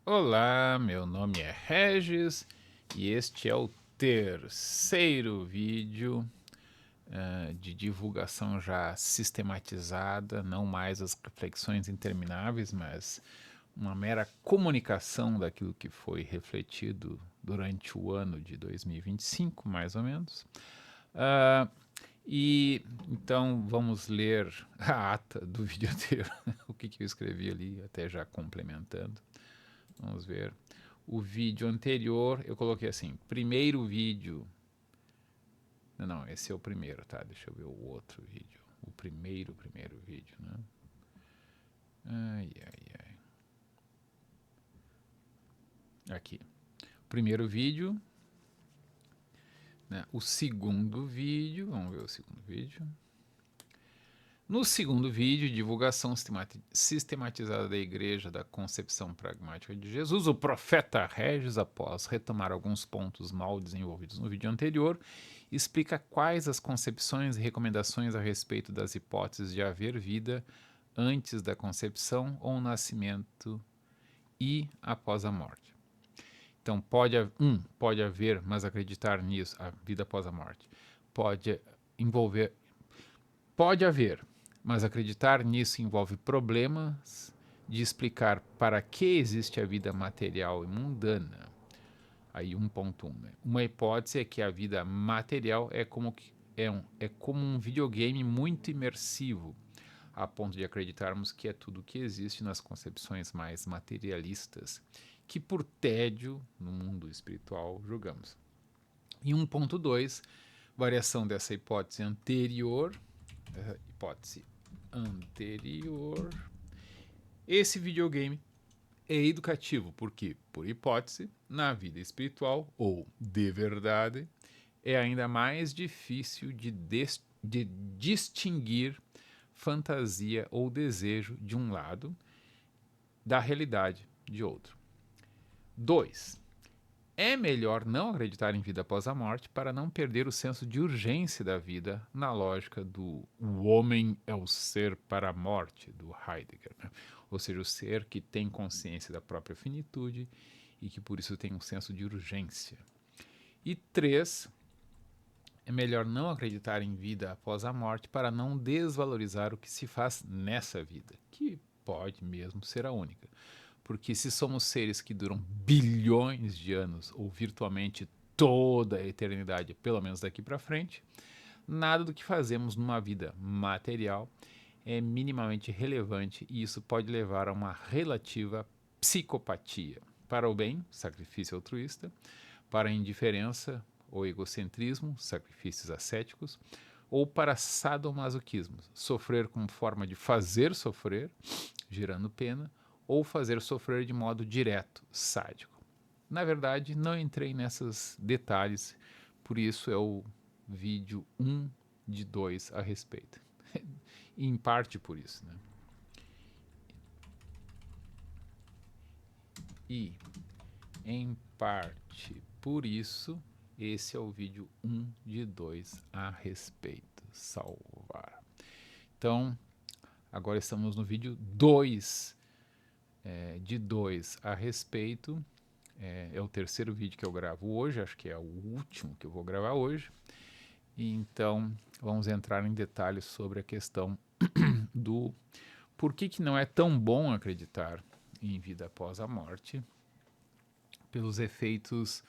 Olá, meu nome é Regis e este é o terceiro vídeo de divulgação já sistematizada, não mais as reflexões intermináveis, mas uma mera comunicação daquilo que foi refletido durante o ano de 2025, mais ou menos. Uh, e então vamos ler a ata do vídeo anterior, o que eu escrevi ali, até já complementando. Vamos ver. O vídeo anterior eu coloquei assim: primeiro vídeo. Não, esse é o primeiro, tá? Deixa eu ver o outro vídeo. O primeiro vídeo, né? Ai, ai, ai. Aqui. Primeiro vídeo. Né? O segundo vídeo. Vamos ver o segundo vídeo. No segundo vídeo, divulgação sistematizada da Igreja da Concepção Pragmática de Jesus, o profeta Regis, após retomar alguns pontos mal desenvolvidos no vídeo anterior, explica quais as concepções e recomendações a respeito das hipóteses de haver vida antes da concepção ou nascimento e após a morte. Então, pode haver, mas acreditar nisso, a vida após a morte. Pode haver, mas acreditar nisso envolve problemas de explicar para que existe a vida material e mundana. Aí 1.1, né? Uma hipótese é que a vida material é como um videogame muito imersivo, a ponto de acreditarmos que é tudo o que existe nas concepções mais materialistas, que por tédio no mundo espiritual julgamos. E 1.2, variação dessa hipótese anterior, esse videogame é educativo, porque, por hipótese, na vida espiritual, ou de verdade, é ainda mais difícil de distinguir fantasia ou desejo de um lado da realidade de outro. 2. É melhor não acreditar em vida após a morte para não perder o senso de urgência da vida na lógica do o homem é o ser para a morte, do Heidegger. Né? Ou seja, o ser que tem consciência da própria finitude e que por isso tem um senso de urgência. E 3. É melhor não acreditar em vida após a morte para não desvalorizar o que se faz nessa vida, que pode mesmo ser a única. Porque se somos seres que duram bilhões de anos, ou virtualmente toda a eternidade, pelo menos daqui para frente, nada do que fazemos numa vida material é minimamente relevante e isso pode levar a uma relativa psicopatia. Para o bem, sacrifício altruísta; para a indiferença ou egocentrismo, sacrifícios ascéticos; ou para sadomasoquismo, sofrer como forma de fazer sofrer, gerando pena, ou fazer sofrer de modo direto, sádico. Na verdade, não entrei nesses detalhes, por isso é o vídeo 1 de 2 a respeito. Em parte por isso, né? E, em parte por isso, esse é o vídeo 1 de 2 a respeito. Salvar. Então, agora estamos no vídeo 2 de 2 a respeito. É o terceiro vídeo que eu gravo hoje, acho que é o último que eu vou gravar hoje. E então, vamos entrar em detalhes sobre a questão do por que não é tão bom acreditar em vida após a morte, pelos efeitos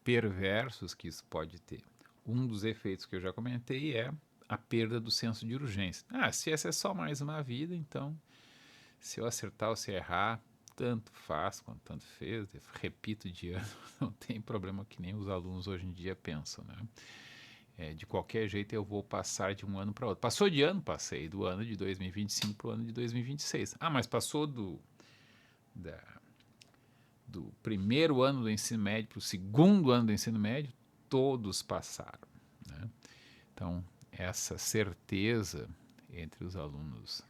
perversos que isso pode ter. Um dos efeitos que eu já comentei é a perda do senso de urgência. Se essa é só mais uma vida, então se eu acertar ou se errar, tanto faz quanto tanto fez, repito de ano, não tem problema, que nem os alunos hoje em dia pensam, né? De qualquer jeito eu vou passar de um ano para outro. Passou de ano? Passei do ano de 2025 para o ano de 2026. Mas passou do primeiro ano do ensino médio para o segundo ano do ensino médio? Todos passaram, né? Então, essa certeza entre os alunos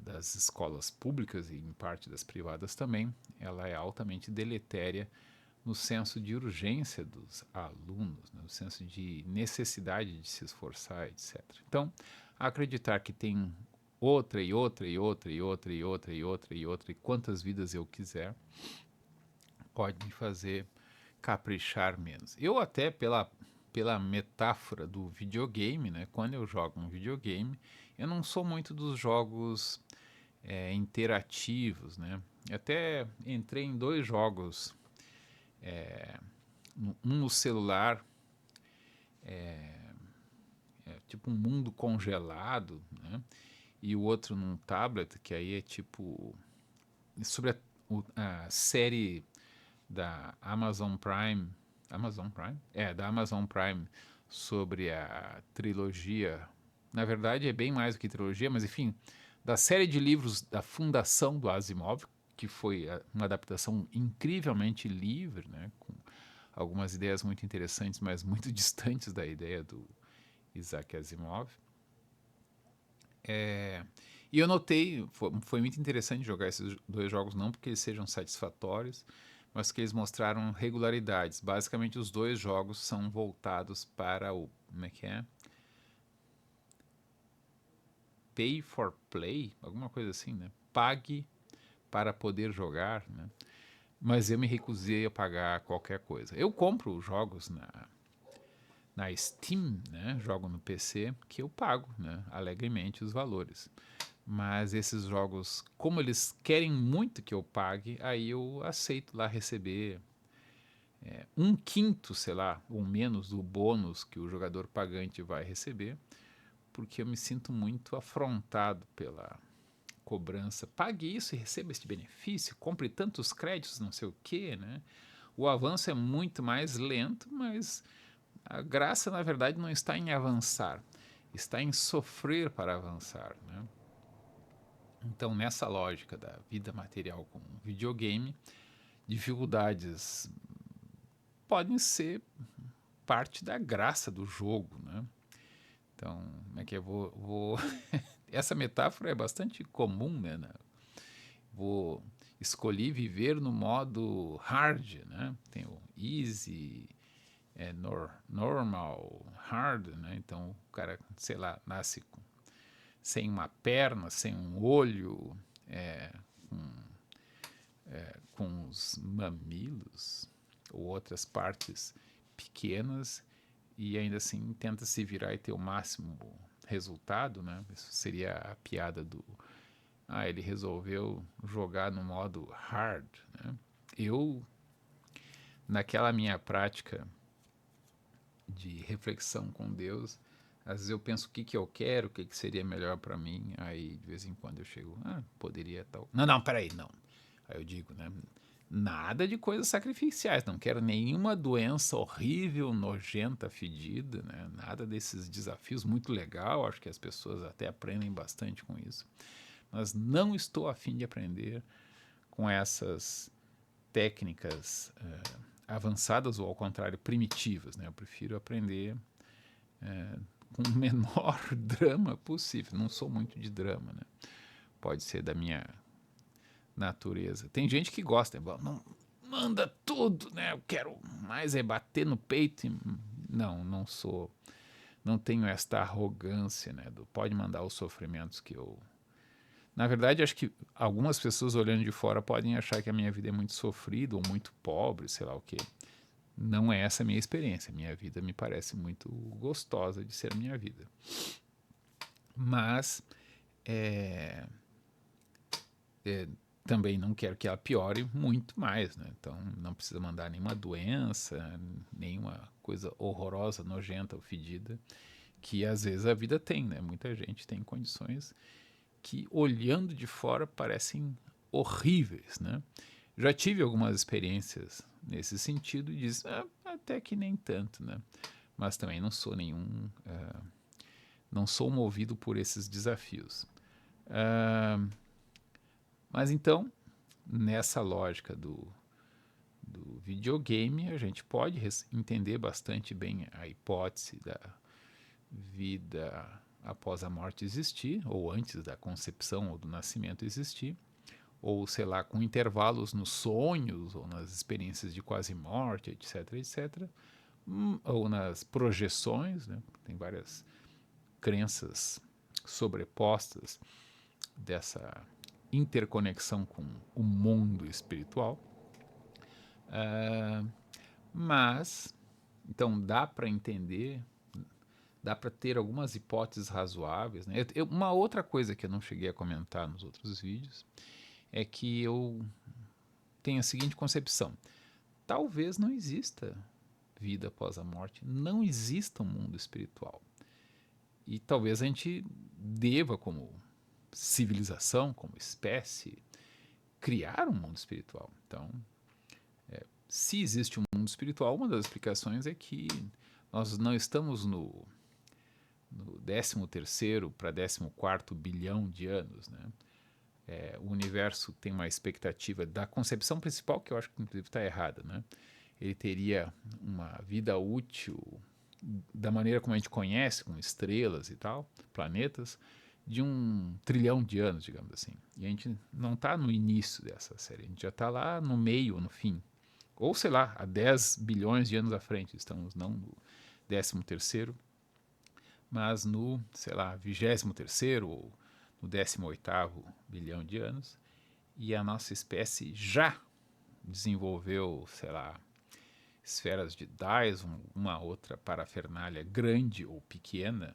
das escolas públicas e em parte das privadas também, ela é altamente deletéria no senso de urgência dos alunos, no senso de necessidade de se esforçar, etc. Então, acreditar que tem outra e outra e outra e outra e outra e outra e outra, e quantas vidas eu quiser, pode me fazer caprichar menos. Eu até pela metáfora do videogame, né? Quando eu jogo um videogame, eu não sou muito dos jogos interativos, né? Eu até entrei em 2 jogos, um no celular, tipo um mundo congelado, né? E o outro num tablet, que aí é tipo sobre a série da Amazon Prime, Amazon Prime? É, da Amazon Prime, sobre a trilogia. Na verdade, é bem mais do que trilogia, mas enfim, da série de livros da Fundação do Asimov, que foi uma adaptação incrivelmente livre, né, com algumas ideias muito interessantes, mas muito distantes da ideia do Isaac Asimov. E eu notei, foi muito interessante jogar esses 2 jogos, não porque eles sejam satisfatórios, mas que eles mostraram regularidades. Basicamente, os 2 jogos são voltados para o. Como é que é? Pay for play? Alguma coisa assim, né? Pague para poder jogar, né? Mas eu me recusei a pagar qualquer coisa. Eu compro jogos na Steam, né? Jogo no PC, que eu pago, né? Alegremente os valores. Mas esses jogos, como eles querem muito que eu pague, aí eu aceito lá receber 1/5, sei lá, ou menos do bônus que o jogador pagante vai receber, porque eu me sinto muito afrontado pela cobrança. Pague isso e receba este benefício, compre tantos créditos, não sei o quê, né? O avanço é muito mais lento, mas a graça, na verdade, não está em avançar, está em sofrer para avançar, né? Então, nessa lógica da vida material com videogame, dificuldades podem ser parte da graça do jogo, né? Então, como é que eu vou... Essa metáfora é bastante comum, né? Vou escolhi viver no modo hard, né? Tem o easy, normal, hard, né? Então, o cara, sei lá, nasce sem uma perna, sem um olho, com os mamilos ou outras partes pequenas, e ainda assim tenta se virar e ter o máximo resultado, né? Isso seria a piada do ele resolveu jogar no modo hard, né? Eu, naquela minha prática de reflexão com Deus, às vezes eu penso o que eu quero, o que seria melhor para mim, aí de vez em quando eu chego, poderia tal. Não, peraí, não. Aí eu digo, né? Nada de coisas sacrificiais, não quero nenhuma doença horrível, nojenta, fedida, né? Nada desses desafios, muito legal, acho que as pessoas até aprendem bastante com isso. Mas não estou a fim de aprender com essas técnicas avançadas ou, ao contrário, primitivas, né? Eu prefiro aprender com o menor drama possível. Não sou muito de drama, né? Pode ser da minha natureza. Tem gente que gosta, não manda tudo, né? Eu quero mais bater no peito. Não sou, não tenho esta arrogância, né? Pode mandar os sofrimentos que eu... Na verdade, acho que algumas pessoas olhando de fora podem achar que a minha vida é muito sofrida ou muito pobre, sei lá o quê. Não é essa a minha experiência. Minha vida me parece muito gostosa de ser minha vida. Mas também não quero que ela piore muito mais, né? Então não precisa mandar nenhuma doença, nenhuma coisa horrorosa, nojenta ou fedida, que às vezes a vida tem, né? Muita gente tem condições que, olhando de fora, parecem horríveis, né? Já tive algumas experiências nesse sentido e diz, até que nem tanto, né? Mas também não sou não sou movido por esses desafios. Mas então, nessa lógica do videogame, a gente pode entender bastante bem a hipótese da vida após a morte existir, ou antes da concepção ou do nascimento existir, ou sei lá, com intervalos nos sonhos ou nas experiências de quase morte, etc, etc, ou nas projeções, né? Tem várias crenças sobrepostas dessa interconexão com o mundo espiritual. Mas, então dá para entender, dá para ter algumas hipóteses razoáveis, né? Uma outra coisa que eu não cheguei a comentar nos outros vídeos é que eu tenho a seguinte concepção: talvez não exista vida após a morte, não exista um mundo espiritual. E talvez a gente deva, como civilização, como espécie, criar um mundo espiritual. Então, se existe um mundo espiritual, uma das explicações é que nós não estamos no 13º para 14º bilhão de anos, né? O universo tem uma expectativa da concepção principal, que eu acho que inclusive está errada, né? Ele teria uma vida útil da maneira como a gente conhece, com estrelas e tal, planetas, de 1 trilhão de anos, digamos assim. E a gente não está no início dessa série, a gente já está lá no meio, no fim. Ou, sei lá, há 10 bilhões de anos à frente. Estamos não no 13º, mas no, sei lá, 23º ou no 18º bilhão de anos. E a nossa espécie já desenvolveu, sei lá, esferas de Dyson, uma outra parafernália grande ou pequena,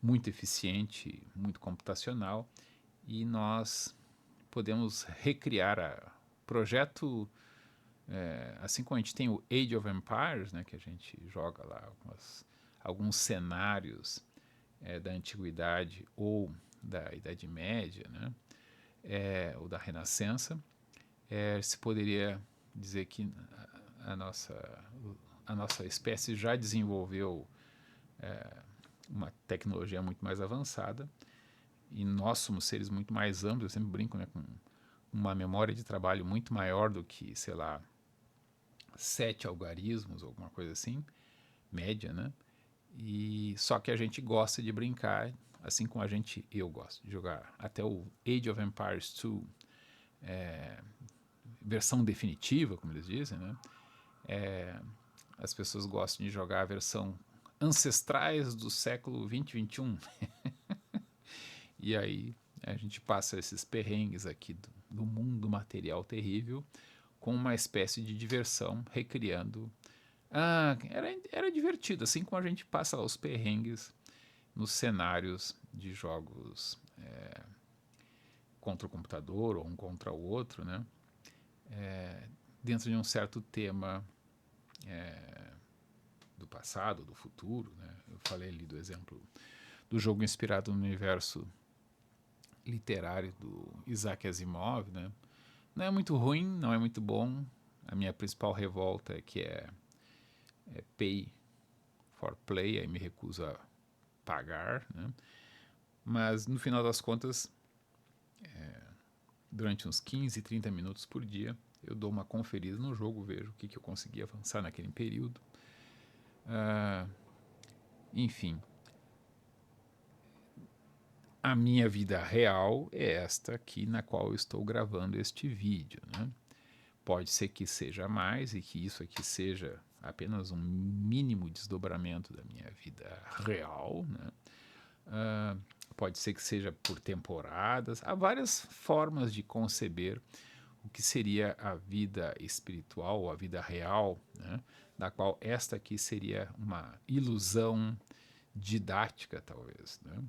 muito eficiente, muito computacional, e nós podemos recriar o projeto, assim como a gente tem o Age of Empires, né, que a gente joga lá alguns cenários da antiguidade ou da Idade Média, né, ou da Renascença, se poderia dizer que a nossa espécie já desenvolveu uma tecnologia muito mais avançada e nós somos seres muito mais amplos. Eu sempre brinco, né, com uma memória de trabalho muito maior do que, sei lá, 7 algarismos ou alguma coisa assim, média, né? E só que a gente gosta de brincar, assim como eu gosto de jogar até o Age of Empires 2, versão definitiva, como eles dizem, né? As pessoas gostam de jogar a versão ancestrais do século 20 e 21. E aí a gente passa esses perrengues aqui do mundo material terrível com uma espécie de diversão, recriando. Era divertido, assim como a gente passa os perrengues nos cenários de jogos contra o computador ou um contra o outro, né? Dentro de um certo tema do passado, do futuro, né? Eu falei ali do exemplo do jogo inspirado no universo literário do Isaac Asimov, né? Não é muito ruim, não é muito bom. A minha principal revolta é que é pay for play, aí me recuso a pagar, né? Mas no final das contas, durante uns 15, 30 minutos por dia, eu dou uma conferida no jogo, vejo o que eu consegui avançar naquele período. Enfim, a minha vida real é esta aqui na qual eu estou gravando este vídeo, né? Pode ser que seja mais e que isso aqui seja apenas um mínimo desdobramento da minha vida real, né? Pode ser que seja por temporadas. Há várias formas de conceber o que seria a vida espiritual ou a vida real, né? Da qual esta aqui seria uma ilusão didática, talvez, né?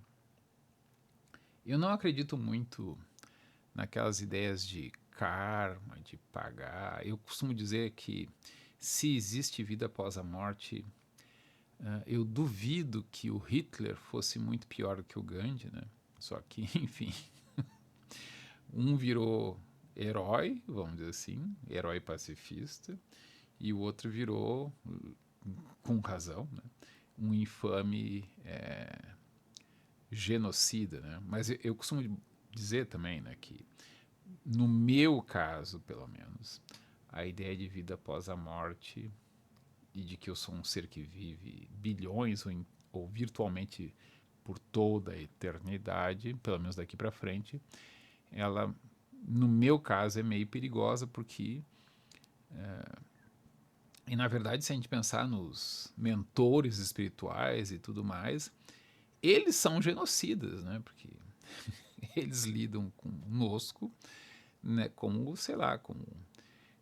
Eu não acredito muito naquelas ideias de karma, de pagar. Eu costumo dizer que se existe vida após a morte, eu duvido que o Hitler fosse muito pior do que o Gandhi, né? Só que, enfim, um virou herói, vamos dizer assim, herói pacifista, e o outro virou, com razão, né, um infame genocida, né? Mas eu costumo dizer também, né, que no meu caso, pelo menos, a ideia de vida após a morte e de que eu sou um ser que vive bilhões ou virtualmente por toda a eternidade, pelo menos daqui para frente, ela, no meu caso, é meio perigosa porque e na verdade, se a gente pensar nos mentores espirituais e tudo mais, eles são genocidas, né? Porque eles lidam conosco, né, como, sei lá, como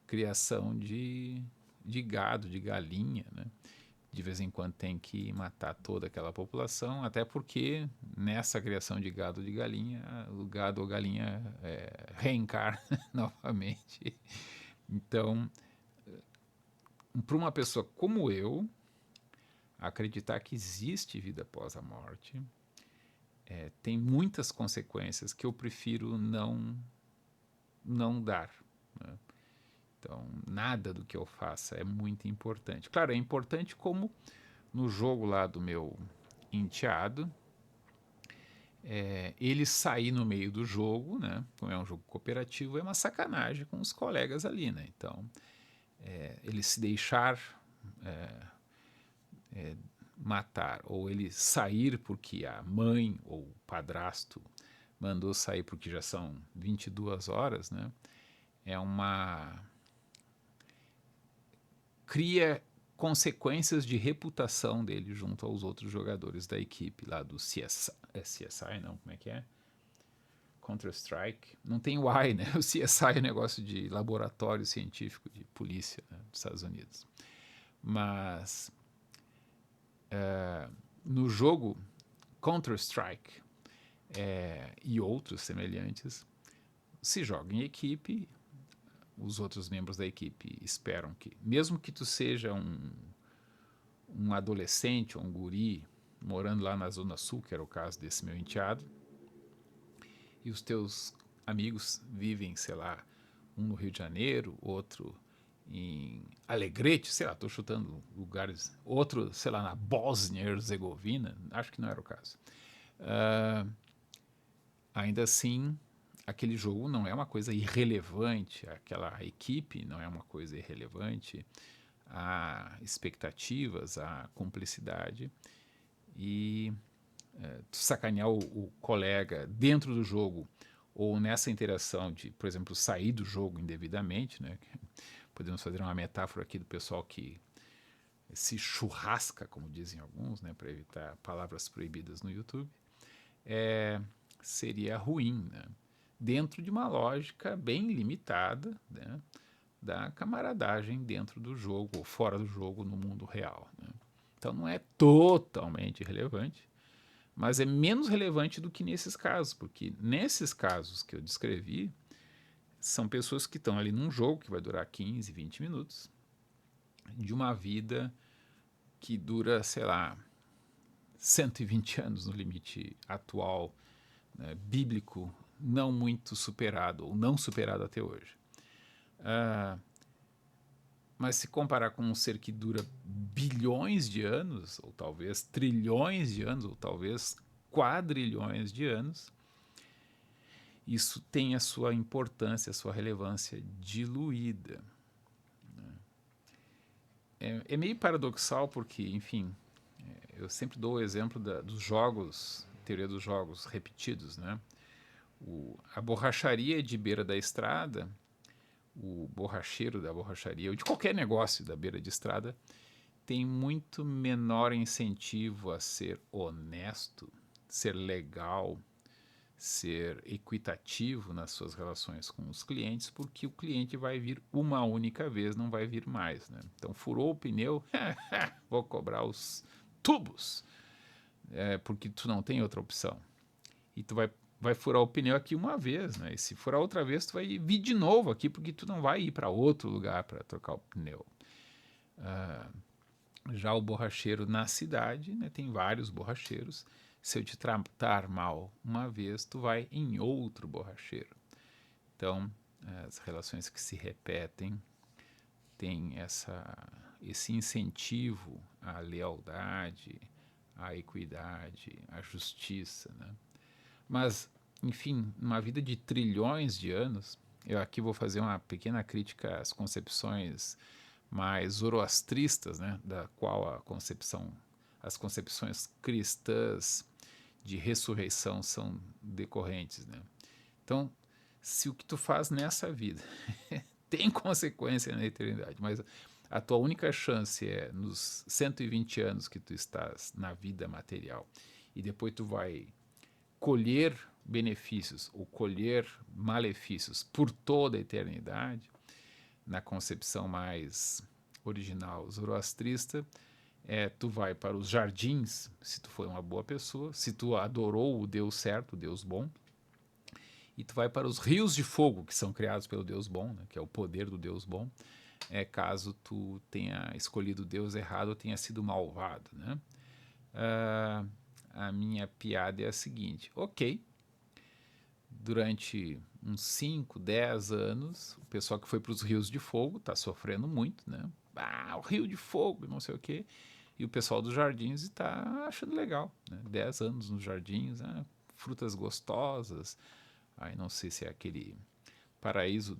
criação de gado, de galinha, né? De vez em quando tem que matar toda aquela população, até porque nessa criação de gado ou de galinha, o gado ou galinha reencarna novamente. Então, para uma pessoa como eu, acreditar que existe vida após a morte tem muitas consequências que eu prefiro não dar. Né? Então, nada do que eu faça é muito importante. Claro, é importante como no jogo lá do meu enteado, ele sair no meio do jogo, né? Como é um jogo cooperativo, é uma sacanagem com os colegas ali, né? Então, ele se deixar matar, ou ele sair porque a mãe ou o padrasto mandou sair porque já são 22 horas, né? É uma... cria consequências de reputação dele junto aos outros jogadores da equipe lá do CSI, CSI não, como é que é? Counter-Strike, não tem o I, né? O CSI é um negócio de laboratório científico de polícia, né, dos Estados Unidos. Mas no jogo Counter-Strike e outros semelhantes, se joga em equipe, os outros membros da equipe esperam que, mesmo que tu seja um adolescente ou um guri morando lá na Zona Sul, que era o caso desse meu enteado, e os teus amigos vivem, sei lá, um no Rio de Janeiro, outro em Alegrete, sei lá, estou chutando lugares, outro, sei lá, na Bósnia e Herzegovina, acho que não era o caso. Ainda assim, aquele jogo não é uma coisa irrelevante, aquela equipe não é uma coisa irrelevante, há expectativas, há cumplicidade, e sacanear o colega dentro do jogo ou nessa interação de, por exemplo, sair do jogo indevidamente, né? Podemos fazer uma metáfora aqui do pessoal que se churrasca, como dizem alguns, né, para evitar palavras proibidas no YouTube, seria ruim, né? Dentro de uma lógica bem limitada, né, da camaradagem dentro do jogo ou fora do jogo no mundo real. Né? Então não é totalmente relevante, mas é menos relevante do que nesses casos, porque nesses casos que eu descrevi, são pessoas que estão ali num jogo que vai durar 15, 20 minutos, de uma vida que dura, sei lá, 120 anos no limite atual, né, bíblico, não muito superado, ou não superado até hoje. Mas se comparar com um ser que dura bilhões de anos, ou talvez trilhões de anos, ou talvez quadrilhões de anos, isso tem a sua importância, a sua relevância diluída. É meio paradoxal porque, enfim, eu sempre dou o exemplo dos jogos, teoria dos jogos repetidos, né? A borracharia de beira da estrada, o borracheiro da borracharia, ou de qualquer negócio da beira de estrada, tem muito menor incentivo a ser honesto, ser legal, ser equitativo nas suas relações com os clientes, porque o cliente vai vir uma única vez, não vai vir mais. Né? Então, furou o pneu, vou cobrar os tubos, porque tu não tem outra opção. E tu vai furar o pneu aqui uma vez, né? E se furar outra vez, tu vai vir de novo aqui, porque tu não vai ir para outro lugar para trocar o pneu. Já o borracheiro na cidade, né, tem vários borracheiros. Se eu te tratar mal uma vez, tu vai em outro borracheiro. Então, as relações que se repetem têm esse incentivo à lealdade, à equidade, à justiça. Né? Mas, enfim, numa vida de trilhões de anos, eu aqui vou fazer uma pequena crítica às concepções mais zoroastristas, né, da qual as concepções cristãs de ressurreição são decorrentes, né? Então, se o que tu faz nessa vida tem consequência na eternidade, mas a tua única chance é nos 120 anos que tu estás na vida material e depois tu vai colher benefícios ou colher malefícios por toda a eternidade, na concepção mais original zoroastrista, tu vai para os jardins, se tu foi uma boa pessoa, se tu adorou o Deus certo, o Deus bom, e tu vai para os rios de fogo, que são criados pelo Deus bom, né, que é o poder do Deus bom, caso tu tenha escolhido o Deus errado ou tenha sido malvado, né? A minha piada é a seguinte: ok, durante uns 5, 10 anos, o pessoal que foi para os rios de fogo está sofrendo muito, né? O rio de fogo, não sei o quê. E o pessoal dos jardins está achando legal, né? 10 anos nos jardins, frutas gostosas. Aí não sei se é aquele paraíso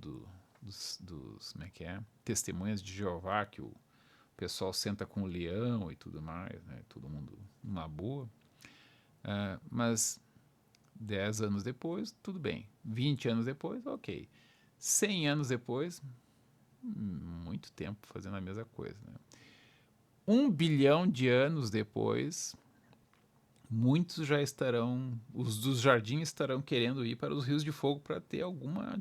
como é que é? Testemunhas de Jeová, que o pessoal senta com o leão e tudo mais, né? Todo mundo numa boa. Mas 10 anos depois, tudo bem. 20 anos depois, ok. 100 anos depois, muito tempo fazendo a mesma coisa, né? 1 bilhão de anos depois, muitos já estarão, os dos jardins estarão querendo ir para os rios de fogo para ter alguma...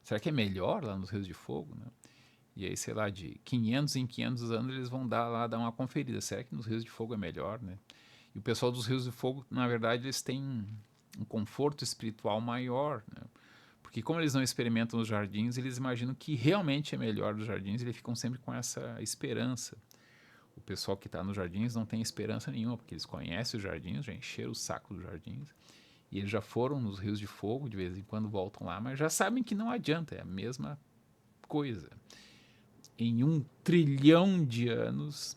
Será que é melhor lá nos rios de fogo, né? E aí, sei lá, de 500 em 500 anos eles vão dar uma conferida. Será que nos rios de fogo é melhor, né? E o pessoal dos rios de fogo, na verdade, eles têm um conforto espiritual maior, né? Porque como eles não experimentam os jardins, eles imaginam que realmente é melhor dos jardins e eles ficam sempre com essa esperança. O pessoal que está nos jardins não tem esperança nenhuma, porque eles conhecem os jardins, já encheram o saco dos jardins, e eles já foram nos rios de fogo, de vez em quando voltam lá, mas já sabem que não adianta, é a mesma coisa. Em 1 trilhão de anos,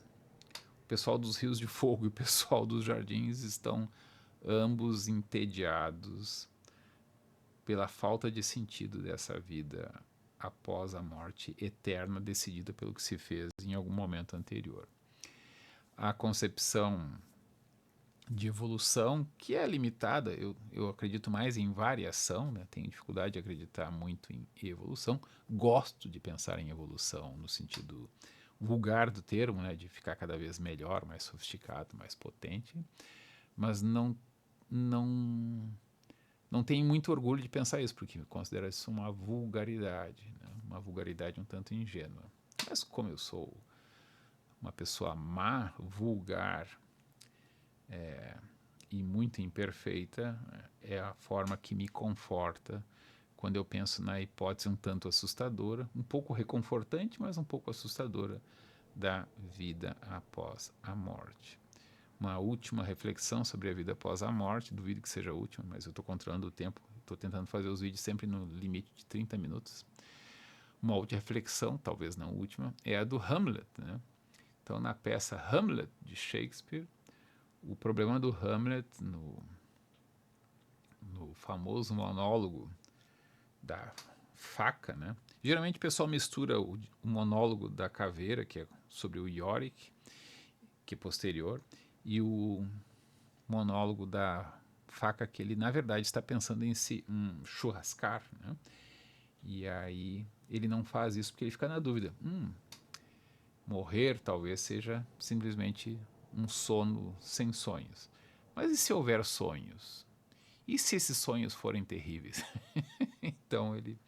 o pessoal dos rios de fogo e o pessoal dos jardins estão ambos entediados pela falta de sentido dessa vida após a morte eterna decidida pelo que se fez em algum momento anterior. A concepção de evolução, que é limitada, eu acredito mais em variação, né? Tenho dificuldade de acreditar muito em evolução, gosto de pensar em evolução no sentido vulgar do termo, né? De ficar cada vez melhor, mais sofisticado, mais potente, mas não tenho muito orgulho de pensar isso, porque considero isso uma vulgaridade, né? Uma vulgaridade um tanto ingênua. Mas como eu sou uma pessoa má, vulgar e muito imperfeita, é a forma que me conforta quando eu penso na hipótese um tanto assustadora, um pouco reconfortante, mas um pouco assustadora da vida após a morte. Uma última reflexão sobre a vida após a morte, duvido que seja a última, mas eu estou controlando o tempo, estou tentando fazer os vídeos sempre no limite de 30 minutos. Uma última reflexão, talvez não última, é a do Hamlet, né? Então, na peça Hamlet, de Shakespeare, o problema do Hamlet, no famoso monólogo da faca, né? Geralmente o pessoal mistura o monólogo da caveira, que é sobre o Yorick, que é posterior, e o monólogo da faca, que ele na verdade está pensando em se churrascar, né? E aí ele não faz isso porque ele fica na dúvida. Morrer talvez seja simplesmente um sono sem sonhos. Mas e se houver sonhos? E se esses sonhos forem terríveis? Então ele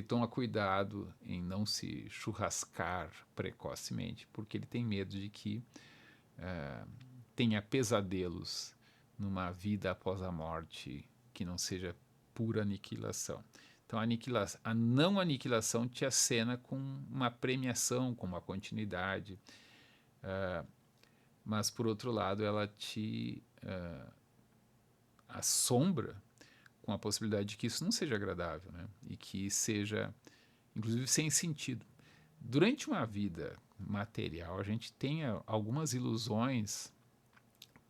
toma cuidado em não se churrascar precocemente, porque ele tem medo de que tenha pesadelos numa vida após a morte que não seja pura aniquilação. Então a não aniquilação te acena com uma premiação, com uma continuidade, mas por outro lado ela te assombra com a possibilidade de que isso não seja agradável, né? E que seja, inclusive, sem sentido. Durante uma vida material, a gente tem algumas ilusões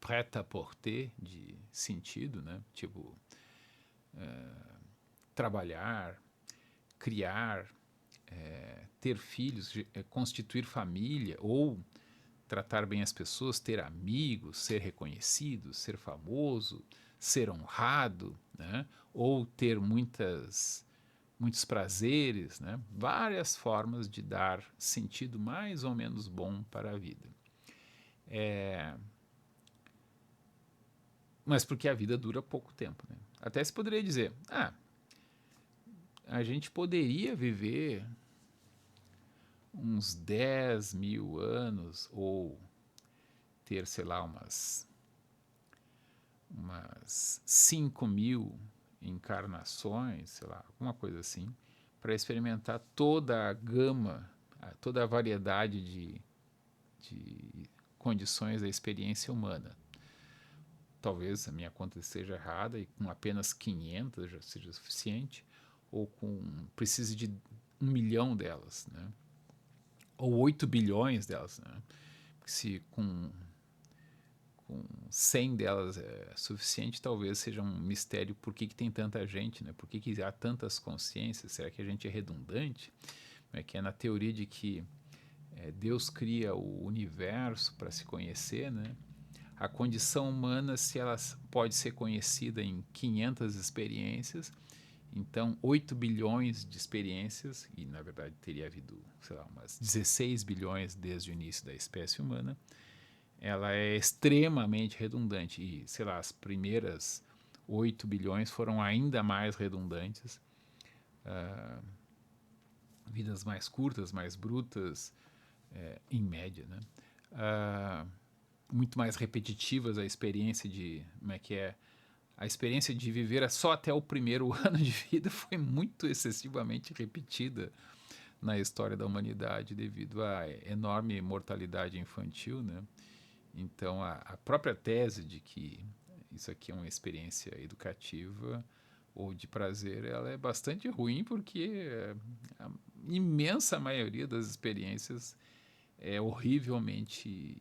prêt-à-porter de sentido, né? Tipo, trabalhar, criar, ter filhos, constituir família, ou tratar bem as pessoas, ter amigos, ser reconhecido, ser famoso, ser honrado, né? Ou ter muitos prazeres, né? Várias formas de dar sentido mais ou menos bom para a vida. Mas porque a vida dura pouco tempo, né? Até se poderia dizer, a gente poderia viver uns 10 mil anos ou ter, sei lá, umas 5 mil encarnações, sei lá, alguma coisa assim, para experimentar toda a gama, toda a variedade de condições da experiência humana. Talvez a minha conta esteja errada e com apenas 500 já seja suficiente, ou precise de 1 milhão delas, né? Ou 8 bilhões delas, né? Se com 100 delas é suficiente, talvez seja um mistério por que tem tanta gente, né? Por que há tantas consciências? Será que a gente é redundante? É que é na teoria de que Deus cria o universo para se conhecer, né? A condição humana, se ela pode ser conhecida em 500 experiências, então 8 bilhões de experiências, e na verdade teria havido, sei lá, umas 16 bilhões desde o início da espécie humana, ela é extremamente redundante. E, sei lá, as primeiras 8 bilhões foram ainda mais redundantes. Vidas mais curtas, mais brutas, em média, né? Muito mais repetitivas a experiência de... Como é que é? A experiência de viver só até o primeiro ano de vida foi muito excessivamente repetida na história da humanidade devido à enorme mortalidade infantil, né? Então, a própria tese de que isso aqui é uma experiência educativa ou de prazer, ela é bastante ruim porque a imensa maioria das experiências é horrivelmente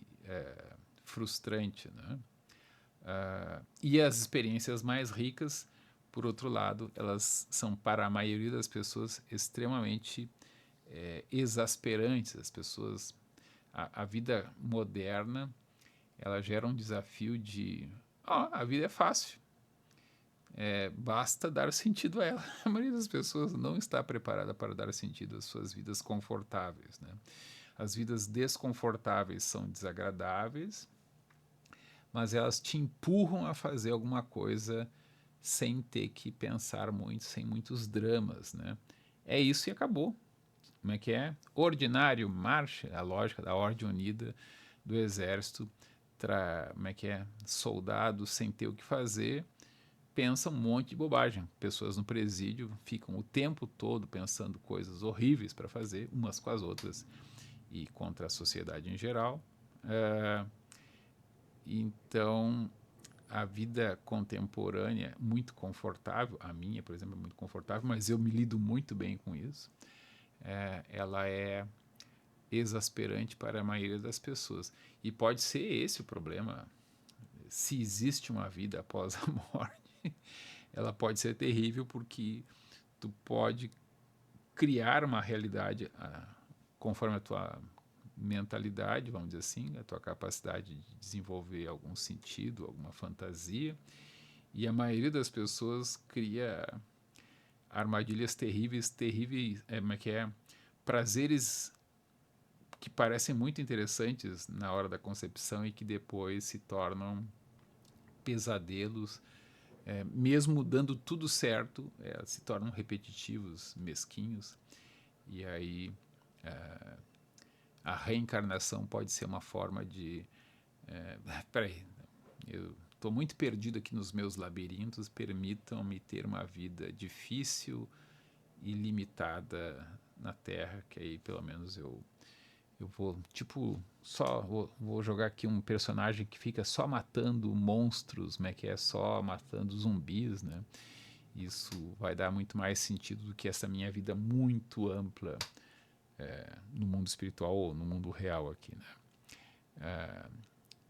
frustrante, né? E as experiências mais ricas, por outro lado, elas são para a maioria das pessoas extremamente exasperantes. As pessoas, a vida moderna, ela gera um desafio de a vida é fácil, basta dar sentido a ela. A maioria das pessoas não está preparada para dar sentido às suas vidas confortáveis, né? As vidas desconfortáveis são desagradáveis, mas elas te empurram a fazer alguma coisa sem ter que pensar muito, sem muitos dramas, né? É isso e acabou. Como é que é? Ordinário, marcha, a lógica da ordem unida do exército, como é que é? Soldados sem ter o que fazer, pensam um monte de bobagem. Pessoas no presídio ficam o tempo todo pensando coisas horríveis para fazer, umas com as outras e contra a sociedade em geral. Então, a vida contemporânea é muito confortável, a minha, por exemplo, é muito confortável, mas eu me lido muito bem com isso. Ela é exasperante para a maioria das pessoas. E pode ser esse o problema. Se existe uma vida após a morte, ela pode ser terrível porque tu pode criar uma realidade conforme a tua mentalidade, vamos dizer assim, a tua capacidade de desenvolver algum sentido, alguma fantasia. E a maioria das pessoas cria armadilhas terríveis, prazeres que parecem muito interessantes na hora da concepção e que depois se tornam pesadelos, mesmo dando tudo certo, se tornam repetitivos, mesquinhos, e aí a reencarnação pode ser uma forma de... Peraí, eu estou muito perdido aqui nos meus labirintos, permitam-me ter uma vida difícil e limitada na Terra, que aí pelo menos eu vou, tipo, vou jogar aqui um personagem que fica só matando monstros, como é que é? Só matando zumbis, né? Isso vai dar muito mais sentido do que essa minha vida muito ampla no mundo espiritual ou no mundo real aqui, né?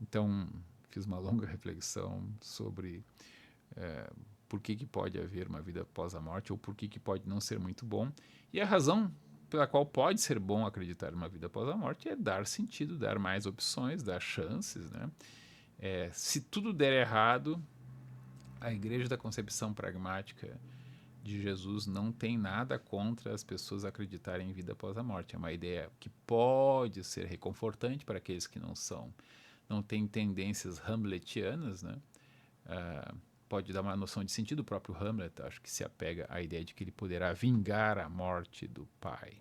Então, fiz uma longa reflexão sobre por que pode haver uma vida após a morte ou por que pode não ser muito bom. E a razão pela qual pode ser bom acreditar numa vida após a morte é dar sentido, dar mais opções, dar chances, né? Se tudo der errado, a Igreja da Concepção Pragmática de Jesus não tem nada contra as pessoas acreditarem em vida após a morte. É uma ideia que pode ser reconfortante para aqueles que não têm tendências hamletianas, né? pode dar uma noção de sentido. O próprio Hamlet, acho que se apega à ideia de que ele poderá vingar a morte do pai.